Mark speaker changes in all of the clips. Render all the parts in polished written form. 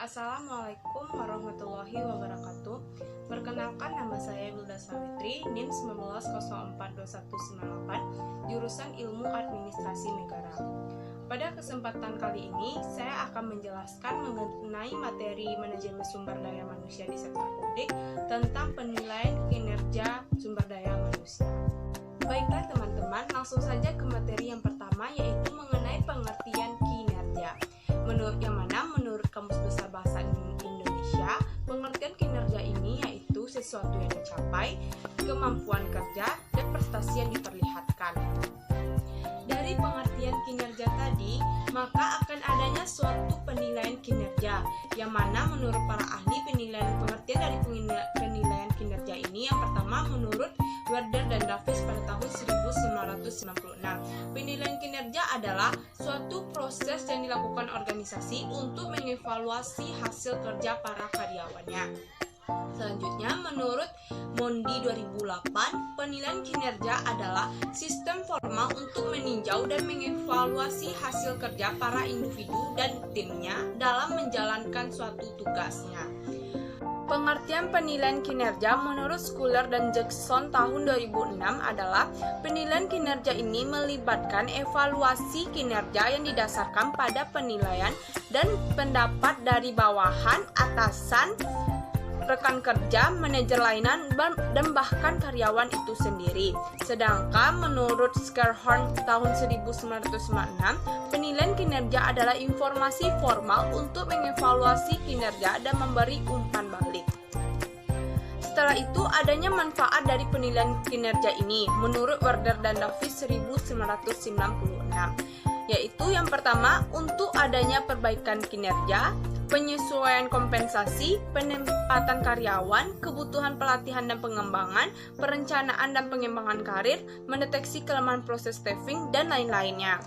Speaker 1: Assalamualaikum warahmatullahi wabarakatuh. Perkenalkan, nama saya Wilda Sawitri, NIM 19042198, jurusan Ilmu Administrasi Negara. Pada kesempatan kali ini, saya akan menjelaskan mengenai materi manajemen sumber daya manusia di sektor publik tentang penilaian kinerja sumber daya manusia. Baiklah teman-teman, langsung saja ke materi yang pertama, yaitu mengenai pengertian kinerja. Menurut Kamus Besar Bahasa Indonesia, pengertian kinerja ini yaitu sesuatu yang dicapai, kemampuan kerja, dan prestasi yang diperlihatkan. Dari pengertian kinerja tadi, maka akan adanya suatu penilaian kinerja, yang mana menurut para ahli pengertian dari penilaian kinerja ini, yang pertama menurut Werder dan Davis pada tahun 1996. Penilaian kinerja adalah suatu proses yang dilakukan organisasi untuk mengevaluasi hasil kerja para karyawannya. Selanjutnya, menurut Mondi 2008, penilaian kinerja adalah sistem formal untuk meninjau dan mengevaluasi hasil kerja para individu dan timnya dalam menjalankan suatu tugasnya. Pengertian penilaian kinerja menurut Schuler dan Jackson tahun 2006 adalah penilaian kinerja ini melibatkan evaluasi kinerja yang didasarkan pada penilaian dan pendapat dari bawahan, atasan, rekan kerja, manajer layanan, dan bahkan karyawan itu sendiri. Sedangkan menurut Scherhorn tahun 1996, penilaian kinerja adalah informasi formal untuk mengevaluasi kinerja dan memberi umpan balik. Setelah itu, adanya manfaat dari penilaian kinerja ini menurut Werder dan Davis 1996, yaitu yang pertama, untuk adanya perbaikan kinerja, penyesuaian kompensasi, penempatan karyawan, kebutuhan pelatihan dan pengembangan, perencanaan dan pengembangan karir, mendeteksi kelemahan proses staffing, dan lain-lainnya.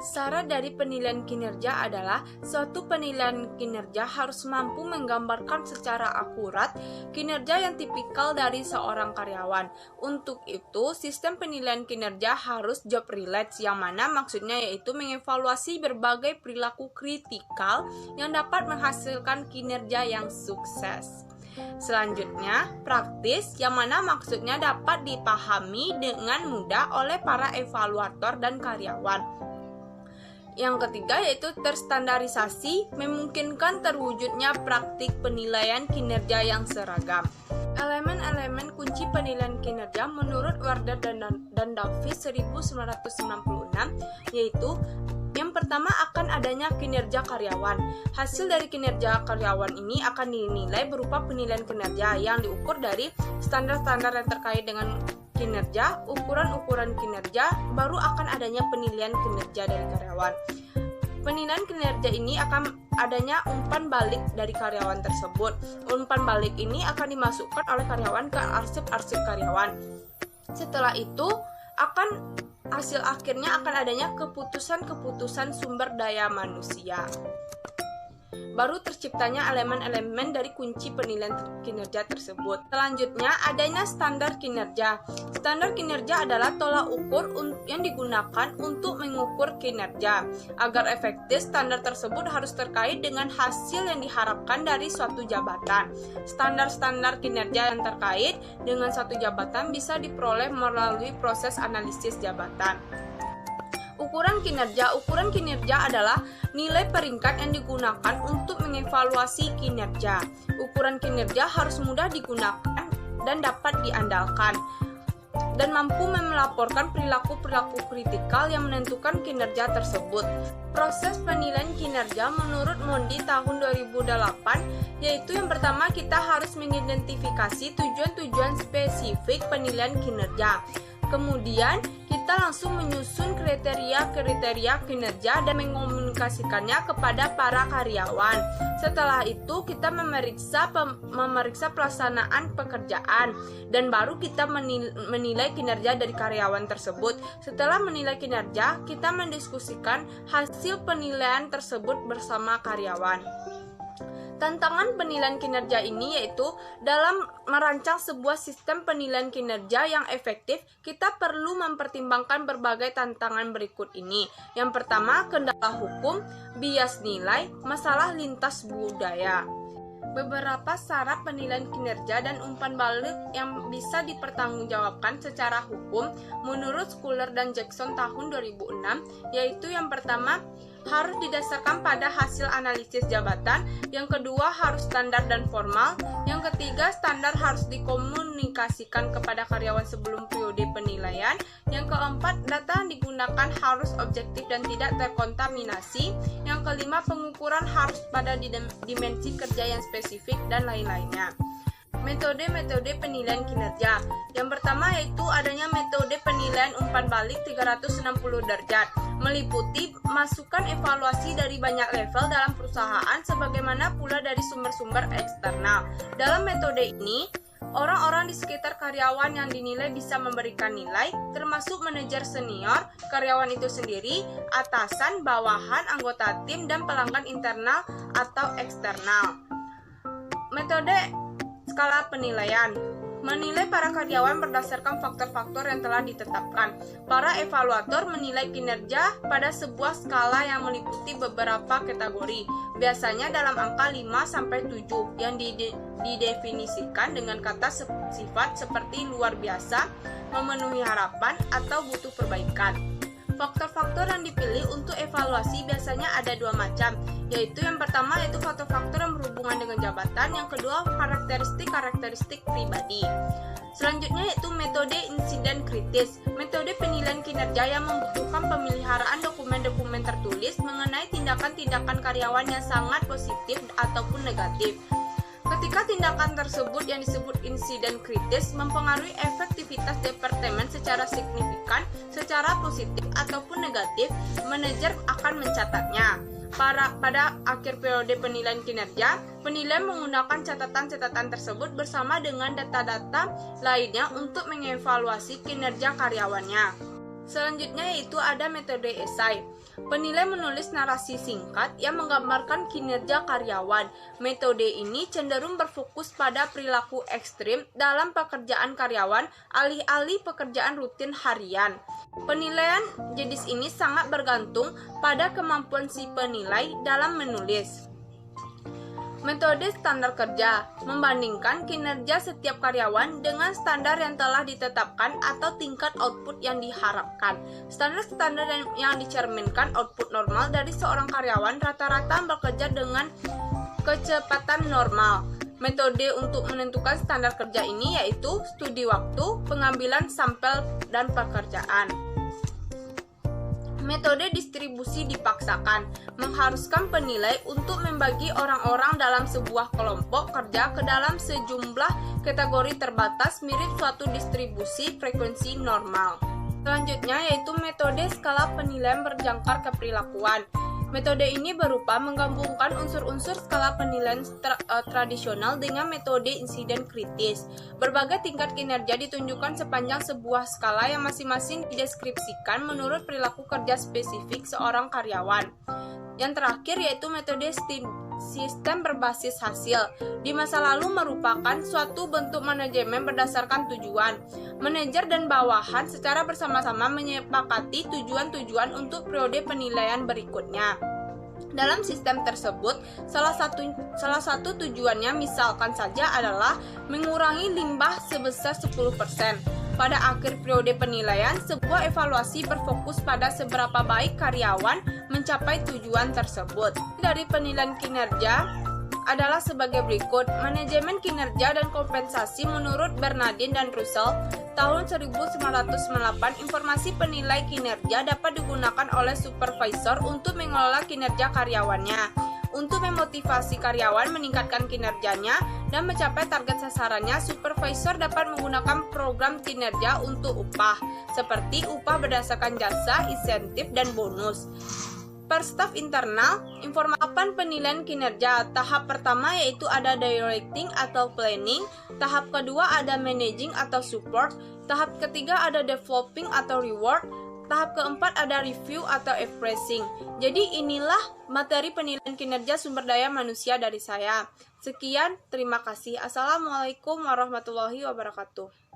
Speaker 1: Syarat dari penilaian kinerja adalah suatu penilaian kinerja harus mampu menggambarkan secara akurat kinerja yang tipikal dari seorang karyawan. Untuk itu, sistem penilaian kinerja harus job related, yang mana maksudnya yaitu mengevaluasi berbagai perilaku kritikal yang dapat menghasilkan kinerja yang sukses. Selanjutnya, praktis, yang mana maksudnya dapat dipahami dengan mudah oleh para evaluator dan karyawan. Yang ketiga yaitu terstandarisasi, memungkinkan terwujudnya praktik penilaian kinerja yang seragam. Elemen-elemen kunci penilaian kinerja menurut Werder dan Davis 1996 yaitu yang pertama, akan adanya kinerja karyawan. Hasil dari kinerja karyawan ini akan dinilai berupa penilaian kinerja yang diukur dari standar-standar yang terkait dengan kinerja, ukuran-ukuran kinerja, baru akan adanya penilaian kinerja dari karyawan. Penilaian kinerja ini akan adanya umpan balik dari karyawan tersebut. Umpan balik ini akan dimasukkan oleh karyawan ke arsip-arsip karyawan. Setelah itu, hasil akhirnya akan adanya keputusan-keputusan sumber daya manusia. Baru terciptanya elemen-elemen dari kunci penilaian kinerja tersebut. Selanjutnya, adanya standar kinerja. Standar kinerja adalah tolak ukur yang digunakan untuk mengukur kinerja. Agar efektif, standar tersebut harus terkait dengan hasil yang diharapkan dari suatu jabatan. Standar-standar kinerja yang terkait dengan suatu jabatan bisa diperoleh melalui proses analisis jabatan. Ukuran kinerja adalah nilai peringkat yang digunakan untuk mengevaluasi kinerja. Ukuran kinerja harus mudah digunakan dan dapat diandalkan, dan mampu melaporkan perilaku-perilaku kritikal yang menentukan kinerja tersebut. Proses penilaian kinerja menurut Mondi tahun 2008 yaitu yang pertama, kita harus mengidentifikasi tujuan-tujuan spesifik penilaian kinerja. Kemudian, kita langsung menyusun kriteria-kriteria kinerja dan mengomunikasikannya kepada para karyawan. Setelah itu, kita memeriksa pelaksanaan pekerjaan, dan baru kita menilai kinerja dari karyawan tersebut. Setelah menilai kinerja, kita mendiskusikan hasil penilaian tersebut bersama karyawan. Tantangan penilaian kinerja ini yaitu dalam merancang sebuah sistem penilaian kinerja yang efektif, kita perlu mempertimbangkan berbagai tantangan berikut ini. Yang pertama, kendala hukum, bias nilai, masalah lintas budaya. Beberapa syarat penilaian kinerja dan umpan balik yang bisa dipertanggungjawabkan secara hukum menurut Schuler dan Jackson tahun 2006, yaitu yang pertama, harus didasarkan pada hasil analisis jabatan, yang kedua harus standar dan formal, yang ketiga standar harus dikomunikasikan kepada karyawan sebelum periode penilaian, yang keempat data yang digunakan harus objektif dan tidak terkontaminasi, yang kelima pengukuran harus pada dimensi kerja yang spesifik, dan lain-lainnya. Metode-metode penilaian kinerja. Yang pertama yaitu adanya metode penilaian umpan balik 360 derajat, meliputi masukan evaluasi dari banyak level dalam perusahaan sebagaimana pula dari sumber-sumber eksternal. Dalam metode ini, orang-orang di sekitar karyawan yang dinilai bisa memberikan nilai, termasuk manajer senior, karyawan itu sendiri, atasan, bawahan, anggota tim, dan pelanggan internal atau eksternal. Metode skala penilaian. Menilai para karyawan berdasarkan faktor-faktor yang telah ditetapkan. Para evaluator menilai kinerja pada sebuah skala yang meliputi beberapa kategori, biasanya dalam angka 5-7 yang didefinisikan dengan kata sifat seperti luar biasa, memenuhi harapan, atau butuh perbaikan. Faktor-faktor yang dipilih untuk evaluasi biasanya ada dua macam, yaitu yang pertama yaitu faktor-faktor yang berhubungan dengan jabatan, yang kedua karakteristik pribadi. Selanjutnya yaitu metode insiden kritis, metode penilaian kinerja yang membutuhkan pemeliharaan dokumen-dokumen tertulis mengenai tindakan-tindakan karyawan yang sangat positif ataupun negatif. Ketika tindakan tersebut yang disebut insiden kritis mempengaruhi efektivitas departemen secara signifikan, secara positif ataupun negatif, manajer akan mencatatnya. Pada akhir periode penilaian kinerja, penilaian menggunakan catatan-catatan tersebut bersama dengan data-data lainnya untuk mengevaluasi kinerja karyawannya. Selanjutnya yaitu ada metode esai. Penilai menulis narasi singkat yang menggambarkan kinerja karyawan. Metode ini cenderung berfokus pada perilaku ekstrim dalam pekerjaan karyawan, alih-alih pekerjaan rutin harian. Penilaian jenis ini sangat bergantung pada kemampuan si penilai dalam menulis. Metode standar kerja membandingkan kinerja setiap karyawan dengan standar yang telah ditetapkan atau tingkat output yang diharapkan. Standar-standar yang dicerminkan output normal dari seorang karyawan rata-rata bekerja dengan kecepatan normal. Metode untuk menentukan standar kerja ini yaitu studi waktu, pengambilan sampel, dan pekerjaan. Metode distribusi dipaksakan, mengharuskan penilai untuk membagi orang-orang dalam sebuah kelompok kerja ke dalam sejumlah kategori terbatas mirip suatu distribusi frekuensi normal. Selanjutnya yaitu metode skala penilaian berjangkar keperilakuan. Metode ini berupa menggabungkan unsur-unsur skala penilaian tradisional dengan metode insiden kritis. Berbagai tingkat kinerja ditunjukkan sepanjang sebuah skala yang masing-masing dideskripsikan menurut perilaku kerja spesifik seorang karyawan. Yang terakhir yaitu metode sistem berbasis hasil. Di masa lalu merupakan suatu bentuk manajemen berdasarkan tujuan. Manajer dan bawahan secara bersama-sama menyepakati tujuan-tujuan untuk periode penilaian berikutnya. Dalam sistem tersebut, salah satu tujuannya misalkan saja adalah mengurangi limbah sebesar 10%. Pada akhir periode penilaian, sebuah evaluasi berfokus pada seberapa baik karyawan mencapai tujuan tersebut. Dari penilaian kinerja adalah sebagai berikut. Manajemen kinerja dan kompensasi menurut Bernardin dan Russell tahun 1998, informasi penilai kinerja dapat digunakan oleh supervisor untuk mengelola kinerja karyawannya. Untuk memotivasi karyawan meningkatkan kinerjanya dan mencapai target sasarannya, supervisor dapat menggunakan program kinerja untuk upah, seperti upah berdasarkan jasa, insentif, dan bonus. Per staf internal, informasi penilaian kinerja. Tahap pertama yaitu ada directing atau planning, tahap kedua ada managing atau support, tahap ketiga ada developing atau reward, Tahap keempat ada review atau expressing. Jadi inilah materi penilaian kinerja sumber daya manusia dari saya. Sekian, terima kasih. Assalamualaikum warahmatullahi wabarakatuh.